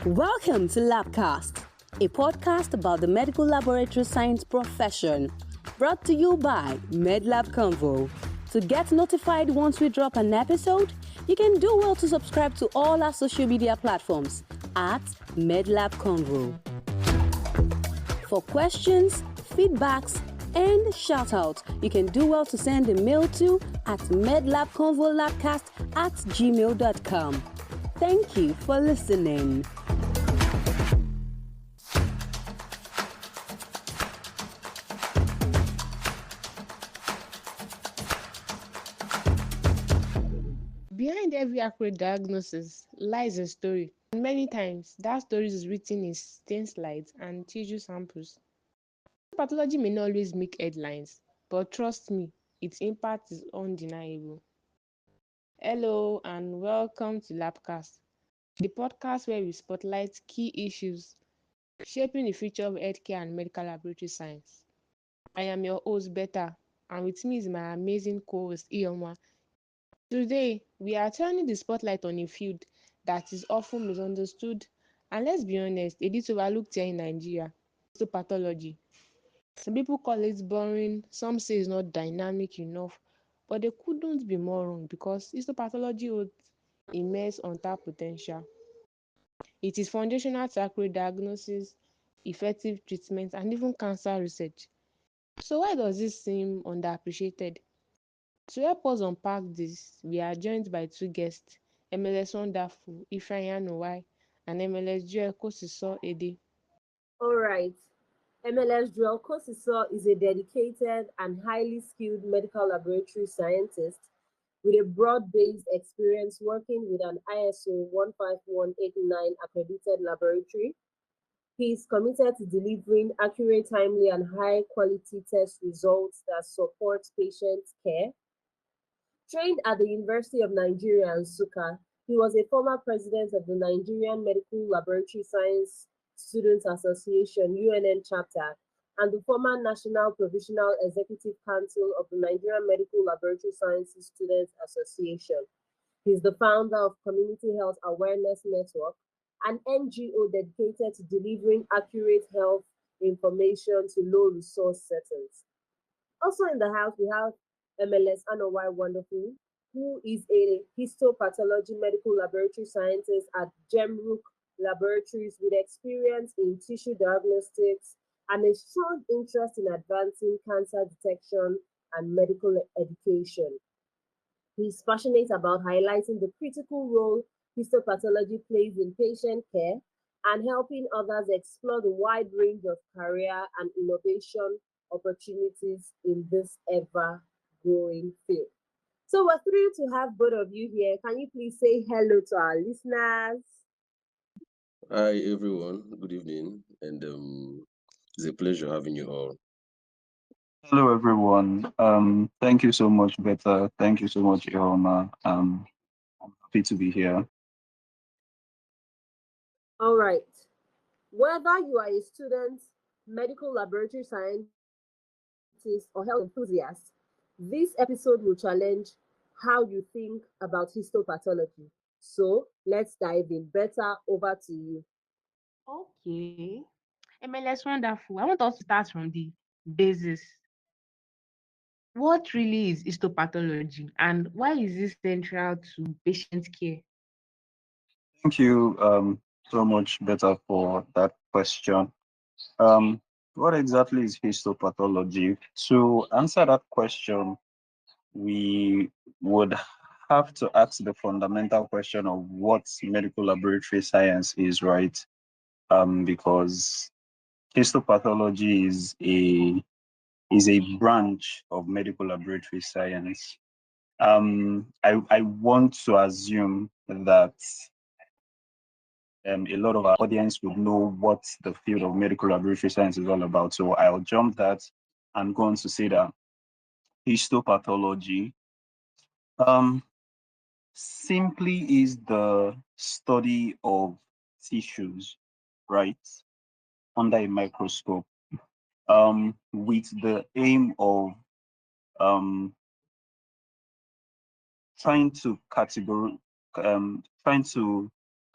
Welcome to LabCast, a podcast about the medical laboratory science profession, brought to you by MedLab Convo. To get notified once we drop an episode, you can do well to subscribe to all our social media platforms at MedLab Convo. For questions, feedbacks, and shout-outs, you can do well to send a mail to at medlabconvolabcast@gmail.com. Thank you for listening. Behind every accurate diagnosis lies a story, and many times that story is written in stain slides and tissue samples. Pathology may not always make headlines, but trust me, its impact is undeniable. Hello and welcome to LabCast, the podcast where we spotlight key issues shaping the future of healthcare and medical laboratory science. I am your host, Beta, and with me is my amazing co-host, Iheoma. Today, we are turning the spotlight on a field that is often misunderstood and, let's be honest, a little overlooked here in Nigeria: histopathology. Some people call it boring, some say it's not dynamic enough, but they couldn't be more wrong because histopathology holds immense untapped potential. It is foundational to accurate diagnosis, effective treatment, and even cancer research. So why does this seem underappreciated? To help us unpack this, we are joined by two guests, MLS Wonderful, Anowai, and MLS Joel Kosiso Edeh. All right. MLS Joel Kosiso is a dedicated and highly skilled medical laboratory scientist with a broad-based experience working with an ISO 15189 accredited laboratory. He is committed to delivering accurate, timely, and high-quality test results that support patient care. Trained at the University of Nigeria, Nsukka, he was a former president of the Nigerian Medical Laboratory Science Students Association (UNN) chapter and the former National Provisional Executive Council of the Nigerian Medical Laboratory Sciences Students Association. He is the founder of Community Health Awareness Network, an NGO dedicated to delivering accurate health information to low-resource settings. Also in the house, we have MLS Anowai Wonderful, who is a histopathology medical laboratory scientist at Gemrook Laboratories with experience in tissue diagnostics and a strong interest in advancing cancer detection and medical education. He's passionate about highlighting the critical role histopathology plays in patient care and helping others explore the wide range of career and innovation opportunities in this ever growing field. So we're thrilled to have both of you here. Can you please say hello to our listeners? Hi everyone, good evening, and it's a pleasure having you all. Hello, everyone. Thank you so much, Beta. Thank you so much, Iheoma. I'm happy to be here. All right. Whether you are a student, medical laboratory scientist, or health enthusiast, this episode will challenge how you think about histopathology. So let's dive in. Better, over to you. Okay. MLS Wonderful. I want us to start from the basis. What really is histopathology and why is this central to patient care? Thank you so much, Beta, for that question. What exactly is histopathology? To answer that question, we would have to ask the fundamental question of what medical laboratory science is, right? Because histopathology is a branch of medical laboratory science. I want to assume that a lot of our audience would know what the field of medical laboratory science is all about. So I'll jump that and go on to say that histopathology um, simply is the study of tissues, right, under a microscope, with the aim of um, trying to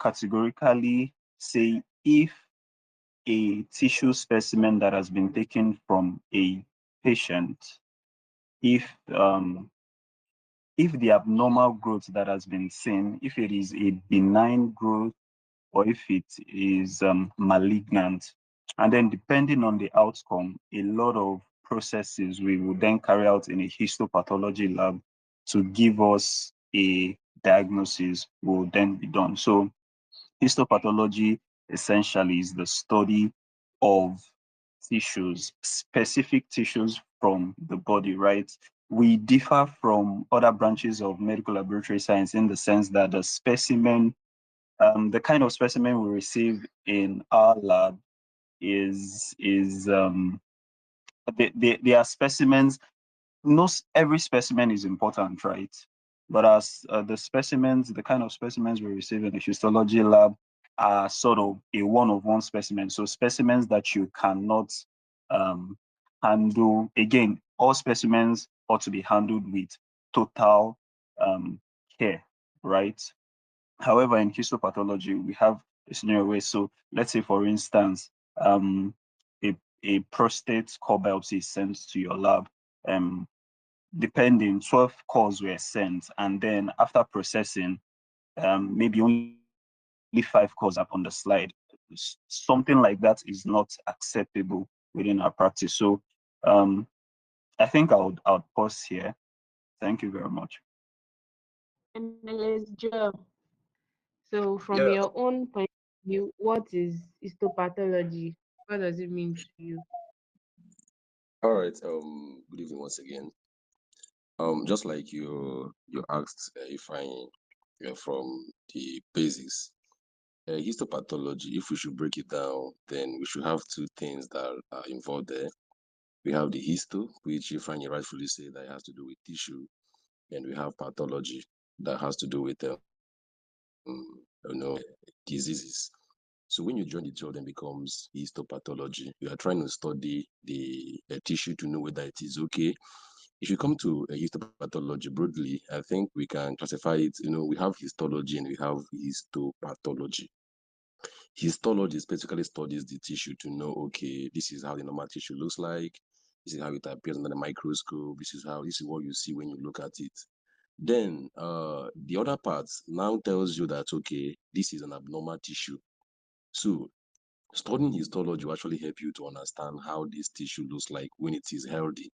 categorically say if a tissue specimen that has been taken from a patient, if the abnormal growth that has been seen, if it is a benign growth or if it is malignant, and then depending on the outcome, a lot of processes we will then carry out in a histopathology lab to give us a diagnosis will then be done. So histopathology essentially is the study of tissues, specific tissues from the body, right? We differ from other branches of medical laboratory science in the sense that the specimen, the kind of specimen we receive in our lab they are specimens. Not every specimen is important, right? But as the kind of specimens we receive in the histology lab are sort of a one-of-one specimen. So specimens that you cannot handle. Again, all specimens ought to be handled with total care, right? However, in histopathology, we have a scenario where, so let's say, for instance, a, a prostate core biopsy is sent to your lab. Depending, 12 calls were sent, and then after processing, maybe only 5 calls up on the slide. Something like that is not acceptable within our practice. So I think I would pause here. Thank you very much. MLS Joe. So from Yeah. your own point of view, what is histopathology? What does it mean to you? All right. Good evening once again. Just like you asked, if I from the basics, histopathology. If we should break it down, then we should have two things that are involved there. We have the histo, which if I rightfully say that has to do with tissue, and we have pathology that has to do with diseases. So when you join the two of them, becomes histopathology. You are trying to study the tissue to know whether it is okay. If you come to histopathology broadly, I think we can classify it. We have histology and we have histopathology. Histology basically studies the tissue to know, okay, this is how the normal tissue looks like. This is how it appears under the microscope. This is what you see when you look at it. Then the other part now tells you that, okay, this is an abnormal tissue. So studying histology will actually help you to understand how this tissue looks like when it is healthy.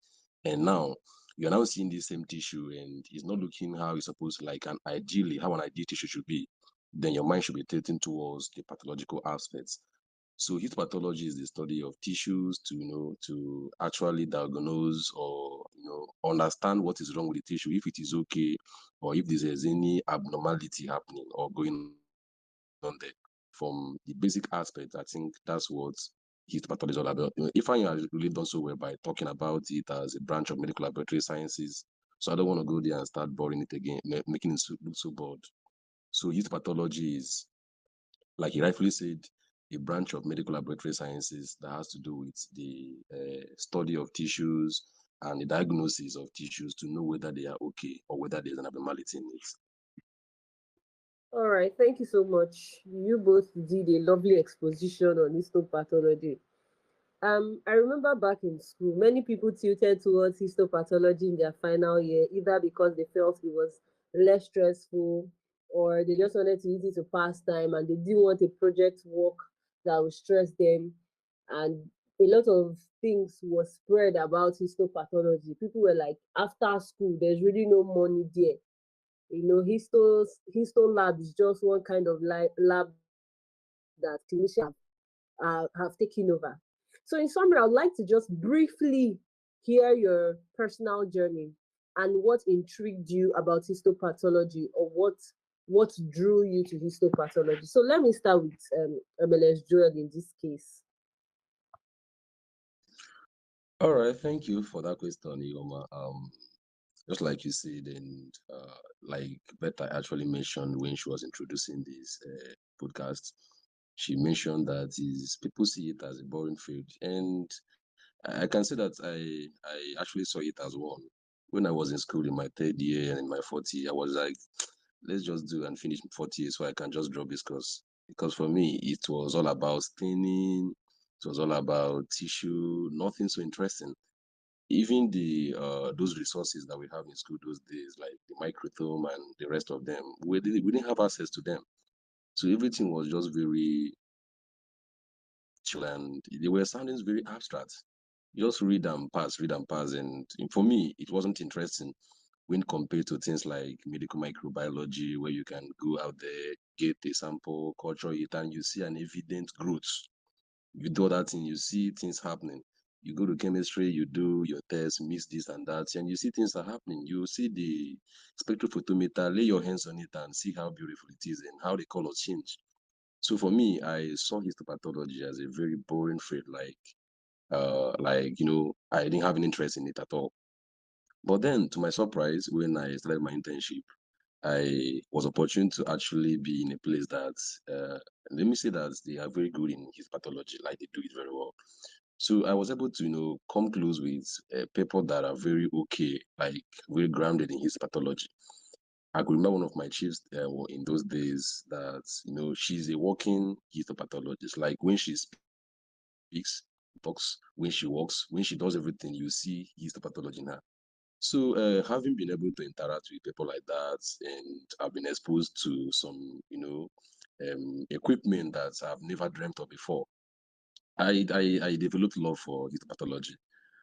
And now you're now seeing the same tissue and it's not looking how it's supposed to, like ideally how an ideal tissue should be. Then your mind should be tilting towards the pathological aspects. So histopathology is the study of tissues to actually diagnose or understand what is wrong with the tissue, if it is okay, or if there's any abnormality happening or going on there. From the basic aspect, I think that's what histopathology is all about. If I has really done so well by talking about it as a branch of medical laboratory sciences, so I don't want to go there and start boring it again, making it look so bored. So histopathology is, like he rightfully said, a branch of medical laboratory sciences that has to do with the study of tissues and the diagnosis of tissues to know whether they are okay or whether there's an abnormality in it. All right, thank you so much. You both did a lovely exposition on histopathology. I remember back in school, many people tilted towards histopathology in their final year, either because they felt it was less stressful or they just wanted to use it to pass time and they didn't want a project work that would stress them. And a lot of things were spread about histopathology. People were like, after school, there's really no money there. Histo lab is just one kind of lab that clinicians have taken over. So in summary, I'd like to just briefly hear your personal journey and what intrigued you about histopathology, or what drew you to histopathology. So let me start with MLS Joel in this case. All right, thank you for that question, Iheoma. Just like you said, and like Beta actually mentioned when she was introducing this podcast, she mentioned that people see it as a boring field, and I can say that I actually saw it as one. When I was in school in my third year and in my fourth year, I was like, let's just do and finish fourth year so I can just drop this course. because for me, it was all about staining, it was all about tissue, nothing so interesting. Even the those resources that we have in school those days, like the microscope and the rest of them, we didn't have access to them. So everything was just very chill, and they were sounding very abstract. Just read and pass. And for me, it wasn't interesting when compared to things like medical microbiology, where you can go out there, get a sample, culture it, and you see an evident growth. You do that thing, you see things happening. You go to chemistry, you do your test, miss this and that, and you see things are happening. You see the spectrophotometer, lay your hands on it and see how beautiful it is and how the colors change. So for me, I saw histopathology as a very boring field, I didn't have an interest in it at all. But then, to my surprise, when I started my internship, I was opportune to actually be in a place that, let me say that they are very good in histopathology, like they do it very well. So I was able to, come close with people that are very okay, like very grounded in histopathology. I could remember one of my chiefs in those days that, she's a working histopathologist. Like when she speaks, talks, when she walks, when she does everything, you see histopathology in her. So having been able to interact with people like that, and I've been exposed to some, equipment that I've never dreamt of before, I developed love for histopathology.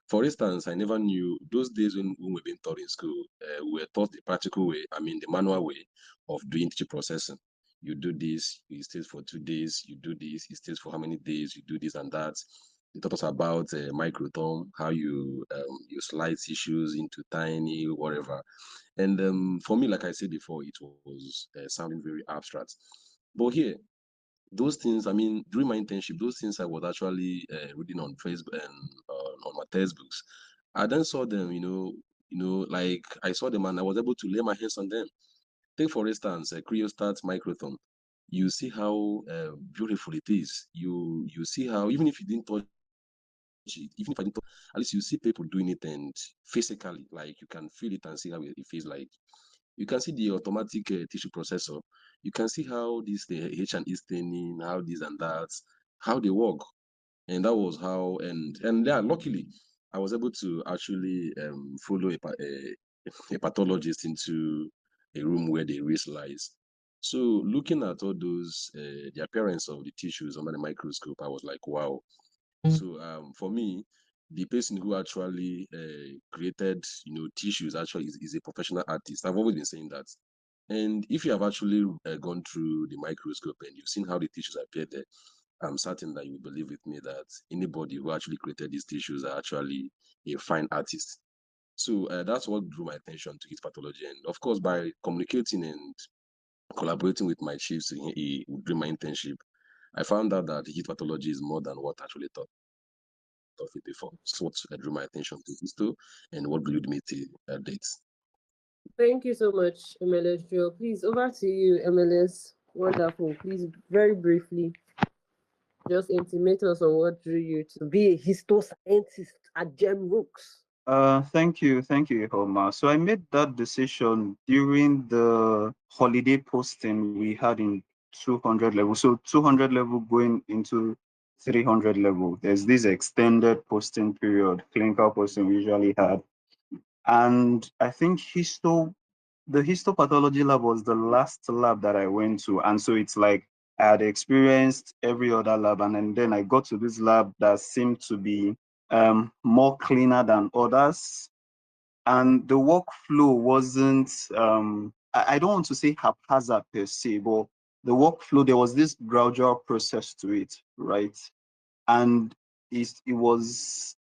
For instance, I never knew those days when we've been taught in school, we were taught the practical way, I mean the manual way of doing tissue processing. You do this, it stays for 2 days, you do this, it stays for how many days, you do this and that. They taught us about microtome, how you slice tissues into tiny whatever. And for me, like I said before, it was sounding very abstract. But here, those things, I mean, during my internship, those things I was actually reading on Facebook and on my textbooks. I then saw them, like I saw them and I was able to lay my hands on them. Take for instance, a cryostat microthome. You see how beautiful it is. You see how even if you didn't touch it, even if I didn't touch, at least you see people doing it and physically, like you can feel it and see how it feels like. You can see the automatic tissue processor. You can see how this the H&E staining, how this and that, how they work. And that was how, and yeah, luckily, I was able to actually follow a pathologist into a room where they raise lies. So looking at all those, the appearance of the tissues under the microscope, I was like, wow. So for me, the person who actually created, tissues actually is a professional artist. I've always been saying that. And if you have actually gone through the microscope and you've seen how the tissues appear there, I'm certain that you will believe with me that anybody who actually created these tissues are actually a fine artist. So that's what drew my attention to histopathology. And of course, by communicating and collaborating with my chiefs during my internship, I found out that histopathology is more than what I actually thought of it before. So what drew my attention to histo and what glued me to dates. Thank you so much, MLS Joe. Please, over to you, MLS. Wonderful. Please, very briefly, just intimate us on what drew you to be a histo scientist at Gem Rooks. Thank you, Iheoma. So I made that decision during the holiday posting we had in 200 level. So 200 level going into 300 level. There's this extended posting period, clinical posting we usually had. And I think the histopathology lab was the last lab that I went to. And so it's like I had experienced every other lab. And then I got to this lab that seemed to be more cleaner than others. And the workflow wasn't, I don't want to say haphazard per se, but the workflow, there was this gradual process to it, right? And it was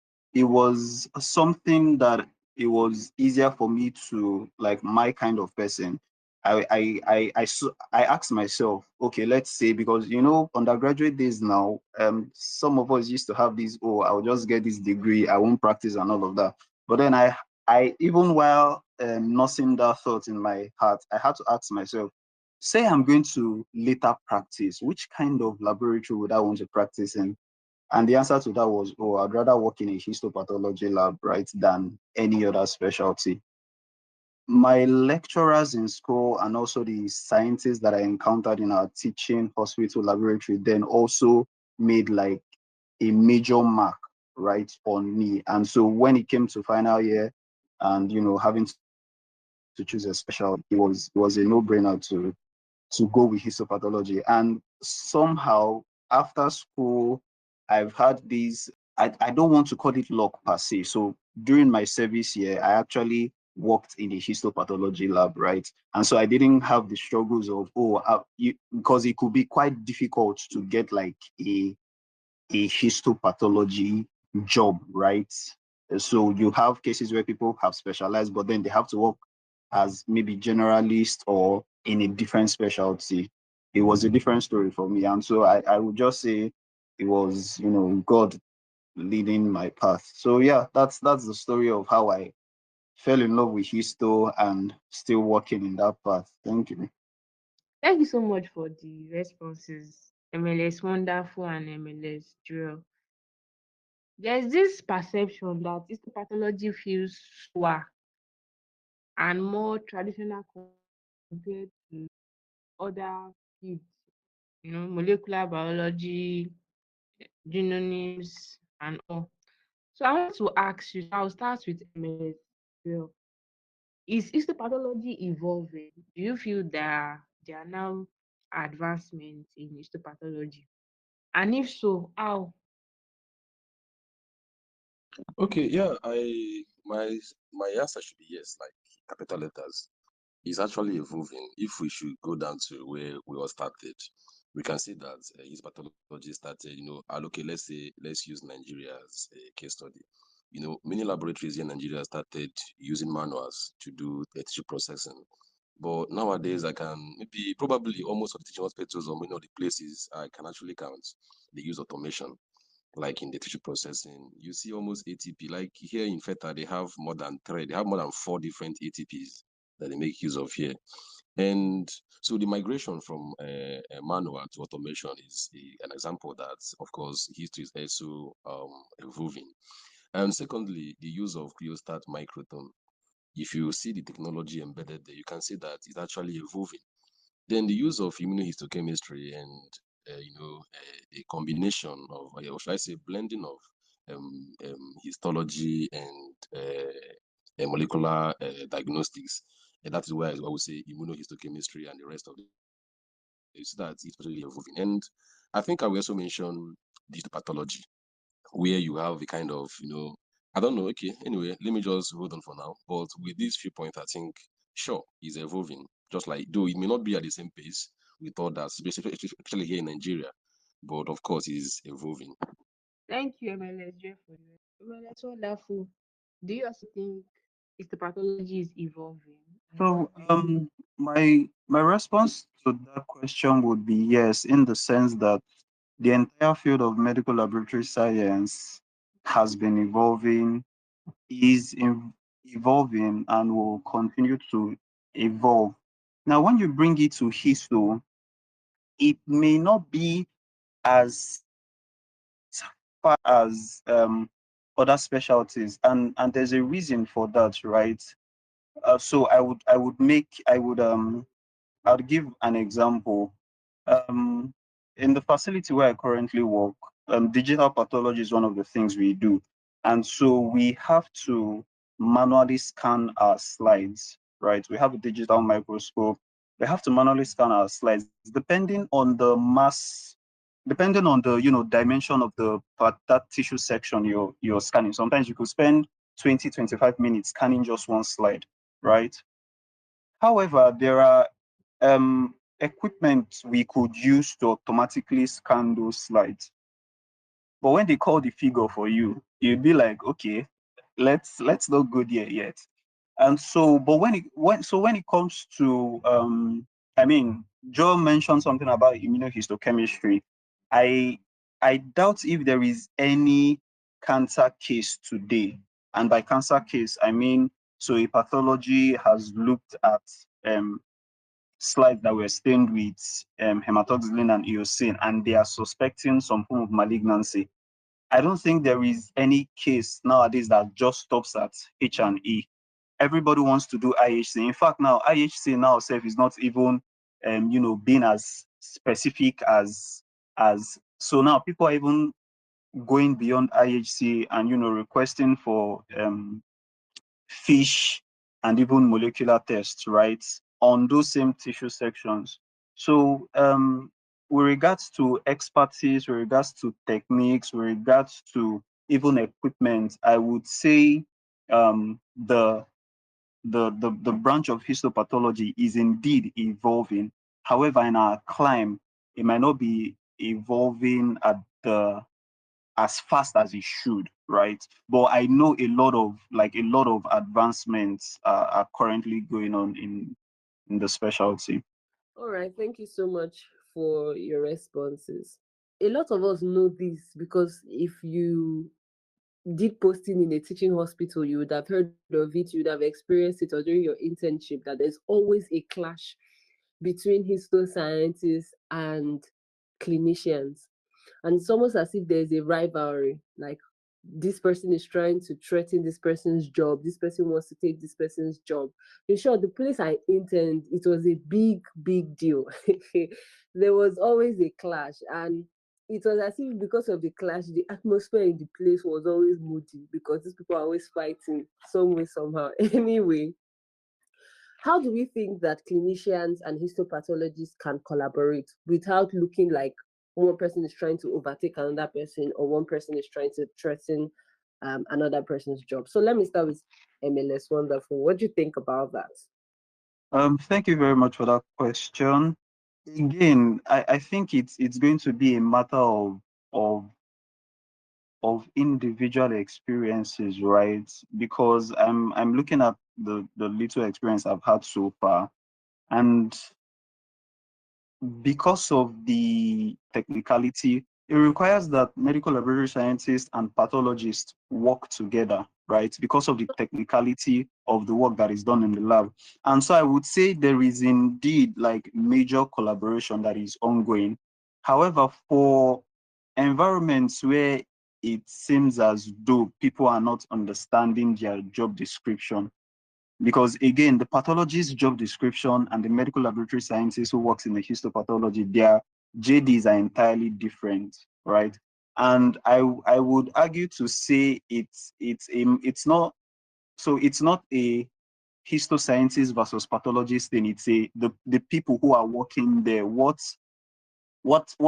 something that it was easier for me to, like, my kind of person. I asked myself, okay, let's say, because undergraduate days now, some of us used to have this, oh, I'll just get this degree, I won't practice and all of that. But then I even while nursing that thought in my heart, I had to ask myself, say I'm going to later practice, which kind of laboratory would I want to practice in? And the answer to that was, oh, I'd rather work in a histopathology lab, right, than any other specialty. my lecturers in school and also the scientists that I encountered in our teaching hospital laboratory then also made like a major mark, right, on me. And so when it came to final year and having to choose a specialty, it was a no-brainer to go with histopathology. And somehow after school, I've had these, I don't want to call it luck per se. So during my service year, I actually worked in a histopathology lab, right? And so I didn't have the struggles of, because it could be quite difficult to get like a histopathology job, right? So you have cases where people have specialized, but then they have to work as maybe generalist or in a different specialty. It was a different story for me. And so I would just say it was, God leading my path. So yeah, that's the story of how I fell in love with histo and still working in that path. Thank you. Thank you so much for the responses, MLS Wonderful and MLS Drill. There's this perception that histopathology feels slower and more traditional compared to other fields, molecular biology, genomics, and all. So I want to ask you, so I'll start with MLS. Well, is histopathology evolving? Do you feel that there are now advancements in histopathology? And if so, how? Okay, yeah, my answer should be yes, like capital letters. It's actually evolving. If we should go down to where we all started, we can see that his pathology started, okay, let's use Nigeria as a case study. Many laboratories here in Nigeria started using manuals to do tissue processing. But nowadays, I can probably almost all the teaching hospitals or many of the places I can actually count, they use automation. Like in the tissue processing, you see almost ATP. Like here in FETA, they have more than four different ATPs that they make use of here. And so the migration from a manual to automation is an example that, of course, history is also evolving. And secondly, the use of cryostat microton. If you see the technology embedded there, you can see that it's actually evolving. Then the use of immunohistochemistry and a combination of, or should I say, blending of histology and molecular diagnostics. And that is why I would say immunohistochemistry and the rest of it. You see that it's really evolving. And I think I will also mention digital pathology, where you have a kind of, I don't know, okay, anyway, let me just hold on for now. But with these few points, I think, sure, it's evolving. Just like, though it may not be at the same pace with others, especially here in Nigeria, but of course, it's evolving. Thank you, MLS, for you. MLS Wonderful. Do you also think histopathology is evolving? And what So do you my response to that question would be yes, in the sense that the entire field of medical laboratory science has been evolving, evolving, and will continue to evolve. Now, when you bring it to histo, it may not be as far as other specialties, and there's a reason for that, right? So I'll give an example. Um, in the facility where I currently work, digital pathology is one of the things we do. And so we have to manually scan our slides, right? We have a digital microscope. We have to manually scan our slides depending on the dimension of the part, that tissue section you're scanning. Sometimes you could spend 20-25 minutes scanning just one slide, right? However, there are equipment we could use to automatically scan those slides. But when they call the figure for you, you'd be like, okay, let's not go there yet. And so, but when it comes to I mean, Joe mentioned something about immunohistochemistry. I I doubt if there is any cancer case today. And by cancer case, I mean, so a pathology has looked at slides that were stained with hematoxylin and eosin, and they are suspecting some form of malignancy. I don't think there is any case nowadays that just stops at H and E. everybody wants to do IHC. In fact, now IHC now self is not even being as specific as so now people are even going beyond IHC and requesting for fish and even molecular tests, right, on those same tissue sections. So with regards to expertise, with regards to techniques, with regards to even equipment, I would say the branch of histopathology is indeed evolving. However, in our climb, it might not be evolving at the as fast as it should, right? But I know a lot of advancements are currently going on in the specialty. All right, thank you so much for your responses. A lot of us know this because if you did posting in a teaching hospital, you would have heard of it, you would have experienced it, or during your internship, that there's always a clash between histo scientists and clinicians. And it's almost as if there's a rivalry, like this person is trying to threaten this person's job, this person wants to take this person's job. In short, the place I interned, it was a big deal. There was always a clash, and it was as if because of the clash, the atmosphere in the place was always moody because these people are always fighting some way, somehow. Anyway, how do we think that clinicians and histopathologists can collaborate without looking like one person is trying to overtake another person or one person is trying to threaten another person's job? So let me start with MLS Wonderful. What do you think about that? Thank you very much for that question. Again, I think it's going to be a matter of of individual experiences, right? Because I'm looking at the little experience I've had so far, and because of the technicality, it requires that medical laboratory scientists and pathologists work together, right? Because of the technicality of the work that is done in the lab. And so I would say there is indeed like major collaboration that is ongoing. However, for environments where it seems as though people are not understanding their job description, because again, the pathologist's job description and the medical laboratory scientist who works in the histopathology, their JDs are entirely different, right? And I would argue to say it's not a histoscientist versus pathologist thing. It's the people who are working there. What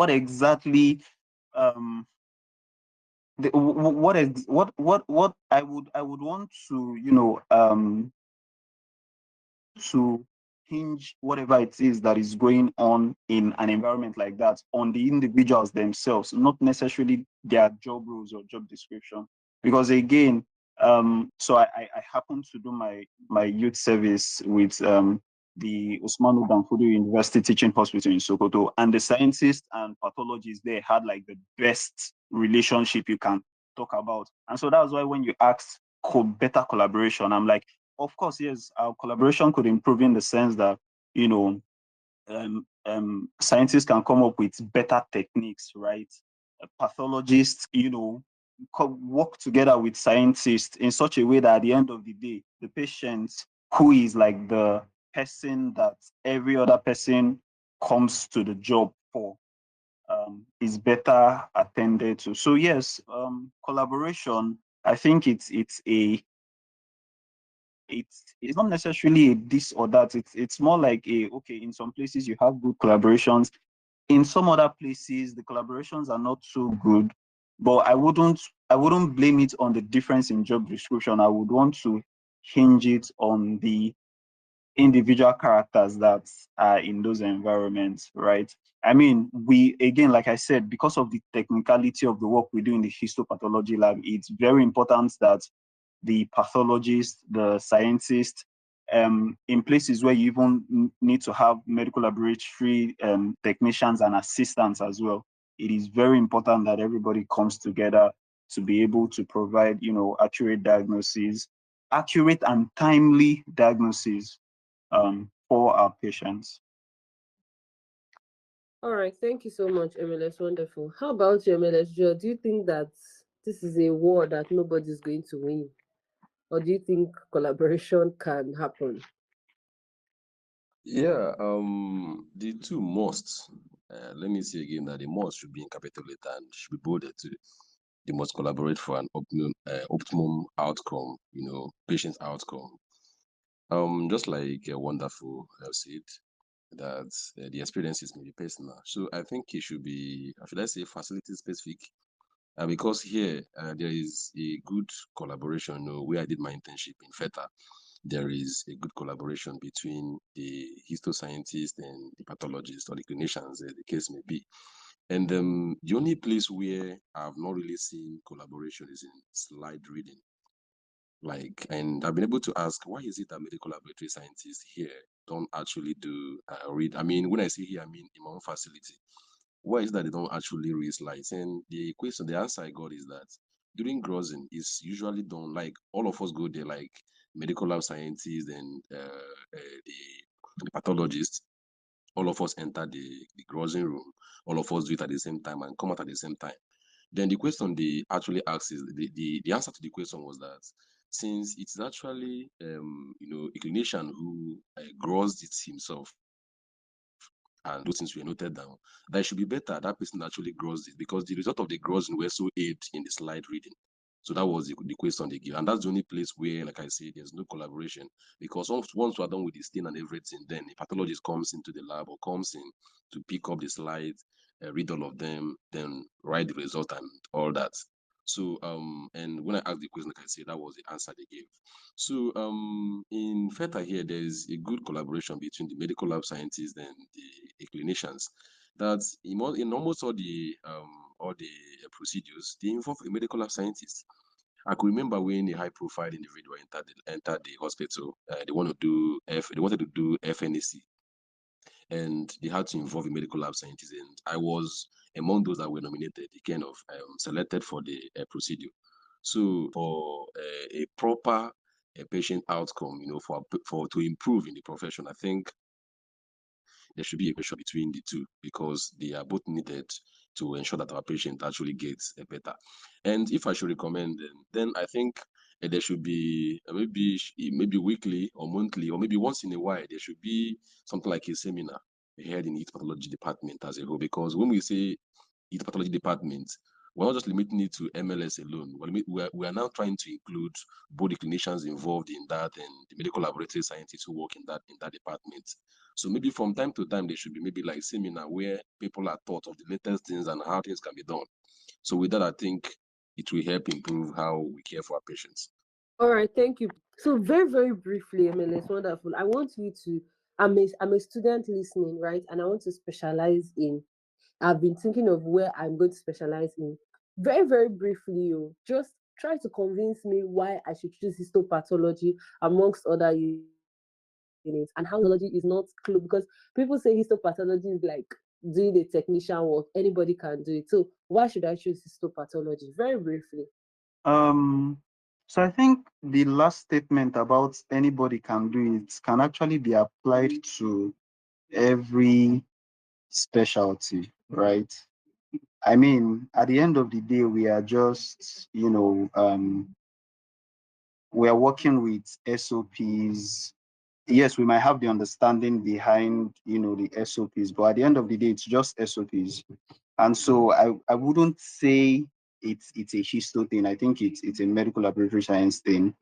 exactly um what I would want to to hinge whatever it is that is going on in an environment like that on the individuals themselves, not necessarily their job roles or job description. Because again, so I happen to do my youth service with the Usmanu Danfodio University Teaching Hospital in Sokoto, and the scientists and pathologists there had like the best relationship you can talk about. And so that's why when you ask better collaboration, I'm like, of course, yes, our collaboration could improve in the sense that, you know, scientists can come up with better techniques, right? Pathologists, work together with scientists in such a way that at the end of the day, the patient, who is like the person that every other person comes to the job for, is better attended to. So yes, collaboration, I think it's not necessarily a this or that. It's more like okay, in some places you have good collaborations. In some other places, the collaborations are not so good. But I wouldn't blame it on the difference in job description. I would want to hinge it on the individual characters that are in those environments, right? I mean, we again, like I said, because of the technicality of the work we do in the histopathology lab, it's very important that the pathologist, the scientist, in places where you even need to have medical laboratory technicians and assistants as well. It is very important that everybody comes together to be able to provide, accurate diagnosis, accurate and timely diagnosis for our patients. All right, thank you so much, MLS Wonderful. How about you, MLS Joe? Do you think that this is a war that nobody's going to win? or do you think collaboration can happen? Yeah, the two must. Let me say again that the must should be in capital letter and should be bolded to. They must collaborate for an optimum outcome, patient outcome. Just like Wonderful said, that the experiences may be personal. So I think it should be, should I say, facility specific, because here there is a good collaboration. Where I did my internship in FETA, there is a good collaboration between the histoscientist and the pathologist or the clinicians, as the case may be. And the only place where I've not really seen collaboration is in slide reading. And I've been able to ask, why is it that medical laboratory scientists here don't actually do read? I mean, when I say here, I mean in my own facility. Why is that they don't actually read slides? And the answer I got is that during grossing, it's usually done like all of us go there, like medical lab scientists and the pathologists. All of us enter the grossing room. All of us do it at the same time and come out at the same time. Then the question they actually asked is the answer to the question was that since it's actually a clinician who grows it himself and those things were noted down, that it should be better that person actually grows it because the result of the grossing were so aid in the slide reading. So that was the question they give. And that's the only place where, like I said, there's no collaboration. Because once we're done with the stain and everything, then the pathologist comes into the lab or comes in to pick up the slides, read all of them, then write the result and all that. So and when I asked the question, like I said, that was the answer they gave. So in FETA here, there's a good collaboration between the medical lab scientists and the clinicians. That in almost all the procedures, they involve a medical lab scientist. I could remember when a high-profile individual entered the hospital. They wanted to do FNAC, and they had to involve a medical lab scientist. And I was among those that were nominated, kind of selected for the procedure. So for a proper patient outcome, for to improve in the profession, I think there should be a question between the two because they are both needed to ensure that our patient actually gets better. And if I should recommend them, then I think there should be maybe weekly or monthly or maybe once in a while there should be something like a seminar held in the pathology department as a whole. Because when we say pathology department, we're not just limiting it to MLS alone. We are now trying to include both the clinicians involved in that and the medical laboratory scientists who work in that department. So maybe from time to time, there should be maybe like seminar where people are taught of the latest things and how things can be done. So with that, I think it will help improve how we care for our patients. All right, thank you. So very, very briefly, Emily, it's wonderful. I want you to, I'm a student listening, right? And I want to specialize in, I've been thinking of where I'm going to specialize in. Very, very briefly, you just try to convince me why I should choose histopathology amongst other units and how histopathology is not close because people say histopathology is like doing the technician work, anybody can do it. So why should I choose histopathology? Very briefly. So I think the last statement about anybody can do it can actually be applied to every specialty, right? I mean, at the end of the day, we are just, we are working with SOPs. Yes, we might have the understanding behind, the SOPs, but at the end of the day, it's just SOPs. And so I wouldn't say it's a histo thing. I think it's a medical laboratory science thing.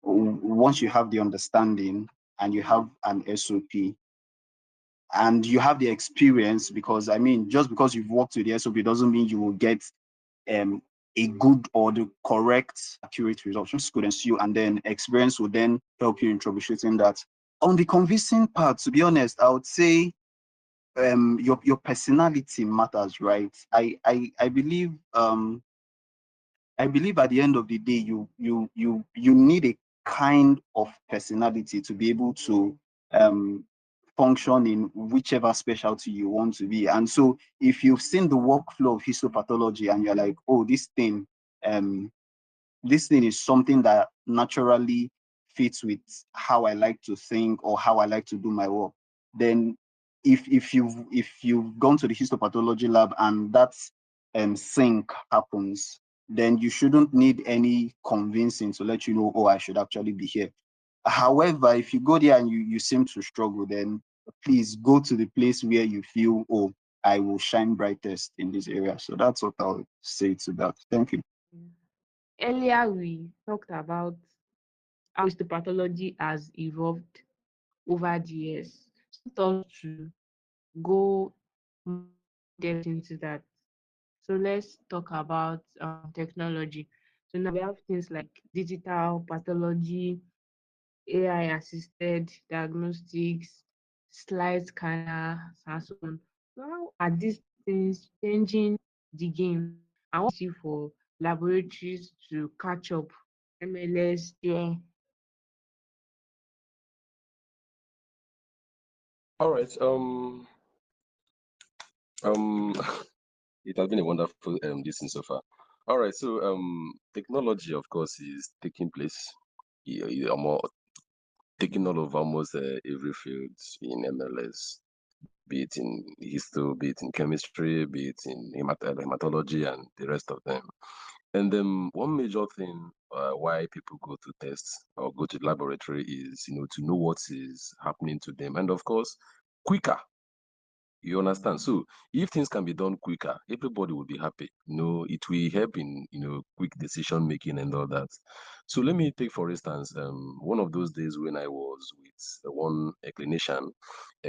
Once you have the understanding and you have an SOP and you have the experience, because I mean, just because you've worked with the SOP doesn't mean you will get a good or the correct, accurate result. Just could ensue, and then experience will then help you in troubleshooting that. On the convincing part, to be honest, I would say your personality matters, right? I believe at the end of the day, you need a kind of personality to be able to function in whichever specialty you want to be. And so if you've seen the workflow of histopathology and you're like, oh, this thing is something that naturally fits with how I like to think or how I like to do my work, then if you've gone to the histopathology lab and that sync happens, then you shouldn't need any convincing to let you know, oh, I should actually be here. However, if you go there and you seem to struggle, then please go to the place where you feel, oh, I will shine brightest in this area. So that's what I'll say to that. Thank you. Earlier, we talked about how histopathology has evolved over the years. So I want us to go more depth into that. So let's talk about technology. So now we have things like digital pathology, AI assisted diagnostics, slide scanners, and so on. So how are these things changing the game? And what do you see for laboratories to catch up? MLS, yeah. All right. Um, it has been a wonderful this so far. All right. So technology, of course, is taking place. More taking all of almost every field in MLS, be it in histo, be it in chemistry, be it in hematology, and the rest of them. And one major thing why people go to tests or go to the laboratory is, to know what is happening to them, and of course, quicker. You understand? So if things can be done quicker, everybody will be happy. It will help in quick decision making and all that. So let me take for instance, one of those days when I was with one clinician,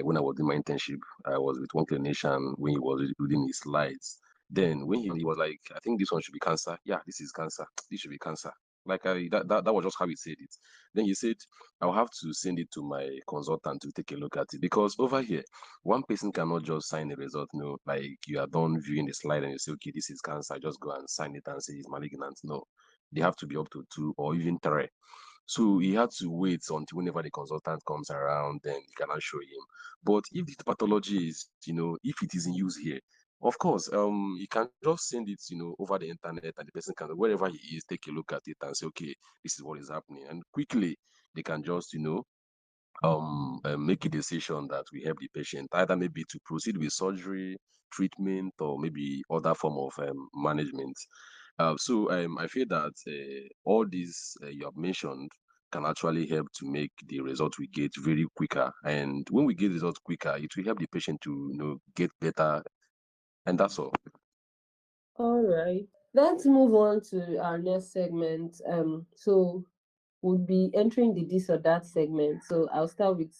when I was doing my internship, I was with one clinician when he was reading his slides. Then when he was like, I think this one should be cancer. Yeah, this is cancer. This should be cancer. Like that was just how he said it. Then he said, I'll have to send it to my consultant to take a look at it because over here one person cannot just sign a result, like you are done viewing the slide and you say, okay, this is cancer, just go and sign it and say it's malignant. No, they have to be up to 2 or even 3. So he had to wait until whenever the consultant comes around, then he cannot show him. But if the pathology is, if it is in use here, of course, you can just send it, over the internet, and the person can, wherever he is, take a look at it and say, okay, this is what is happening. And quickly, they can just, make a decision that will help the patient, either maybe to proceed with surgery, treatment, or maybe other form of management. So I feel that all these you have mentioned can actually help to make the result we get very quicker. And when we get results quicker, it will help the patient to get better. And that's all. All right. Let's move on to our next segment. So we'll be entering the this or that segment. So I'll start with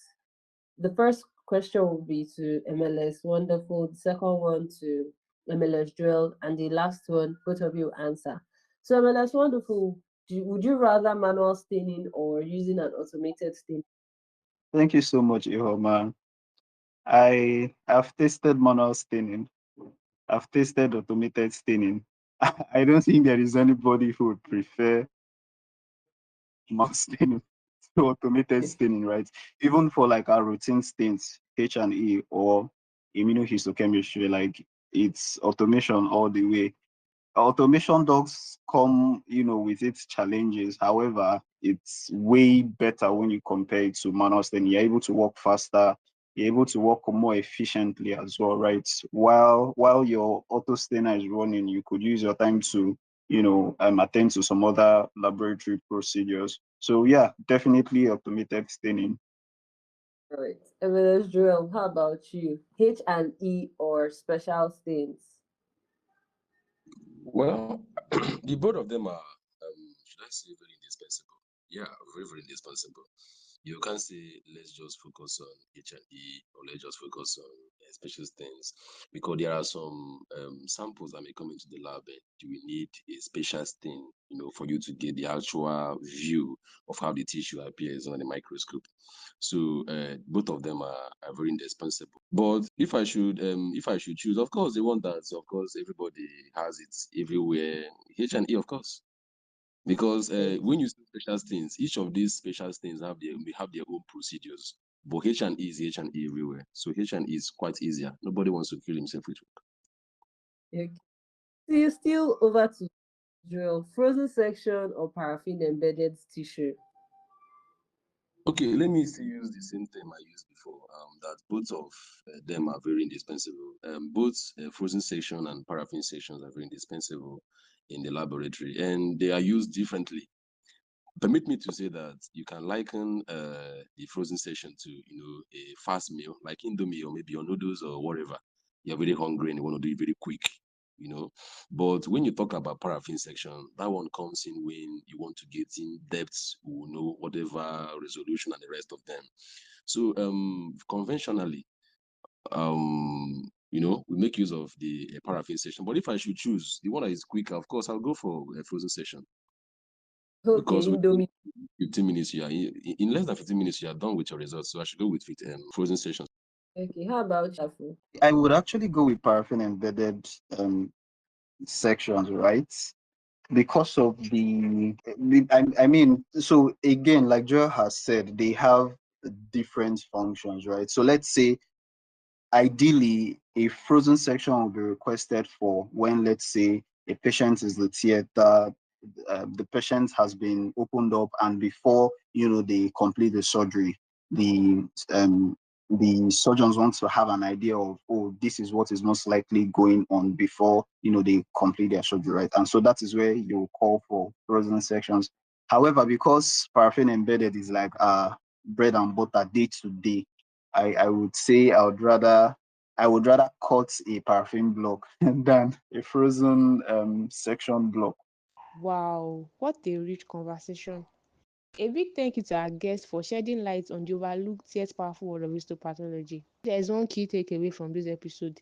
the first question will be to MLS Wonderful, the second one to MLS Drill, and the last one, both of you answer. So MLS Wonderful, would you rather manual staining or using an automated stain? Thank you so much, Iheoma. I have tested manual staining. I've tested automated staining. I don't think there is anybody who would prefer manual staining to automated staining, right? Even for like our routine stains, H&E or immunohistochemistry, like it's automation all the way. Automation does come, with its challenges. However, it's way better when you compare it to manual staining. You're able to work faster. You're able to work more efficiently as well, right? While your auto stainer is running, you could use your time to, attend to some other laboratory procedures. So yeah, definitely automated staining. All right. MLS Drill, how about you? H&E or special stains? Well, the both of them are, should I say, very indispensable. Yeah, very, very indispensable. You can't say let's just focus on H&E or let's just focus on special things because there are some samples that may come into the lab and you will need a special stain, for you to get the actual view of how the tissue appears under the microscope. So both of them are very indispensable. But if I should choose, of course, the one that of course everybody has it everywhere, H&E, of course. Because when you see special things, each of these special things have their own procedures. But H&E is H&E everywhere. So H&E is quite easier. Nobody wants to kill himself with work. Okay. Still over to Drill. Frozen section or paraffin embedded tissue? Okay, let me still use the same term I used before. That both of them are very indispensable. Both frozen section and paraffin sections are very indispensable in the laboratory, and they are used differently. Permit me to say that you can liken the frozen section to a fast meal like Indomie or maybe your noodles or whatever. You're very hungry and you want to do it very quick. But when you talk about paraffin section, that one comes in when you want to get in depth, whatever resolution and the rest of them. So conventionally, we make use of the paraffin section. But if I should choose the one that is quicker, of course, I'll go for a frozen section. Okay, Because Indomie. 15 minutes, in less than 15 minutes, you are done with your results. So I should go with frozen sessions. Okay, how about Shafu? I would actually go with paraffin embedded sections, right? Because of I mean, so again, like Joel has said, they have different functions, right? So let's say ideally a frozen section will be requested for when, let's say, a patient is the theater, the patient has been opened up, and before they complete the surgery, the surgeons want to have an idea of, oh, this is what is most likely going on before they complete their surgery, right? And so that is where you call for frozen sections. However, because paraffin embedded is like bread and butter day to day, I would say I would rather cut a paraffin block than a frozen section block. Wow, what a rich conversation. A big thank you to our guests for shedding light on the overlooked yet powerful world of histopathology. There is one key takeaway from this episode.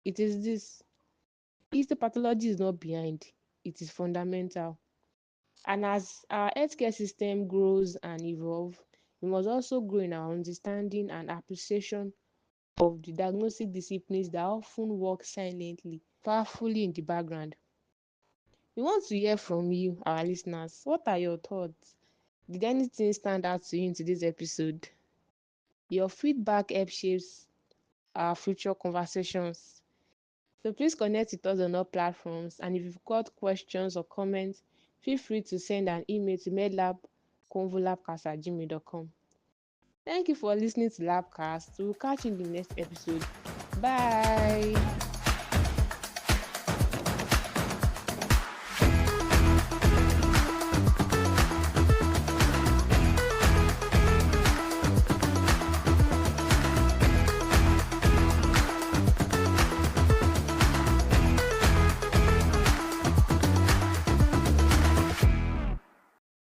It is this: histopathology is not behind, it is fundamental. And as our healthcare system grows and evolves, we must also grow in our understanding and appreciation of the diagnostic disciplines that often work silently, powerfully in the background. We want to hear from you, our listeners. What are your thoughts? Did anything stand out to you in today's episode? Your feedback helps shapes our future conversations. So please connect with us on all platforms. And if you've got questions or comments, feel free to send an email to medlabconvolabcast@gmail.com. Thank you for listening to LabCast. We'll catch you in the next episode. Bye.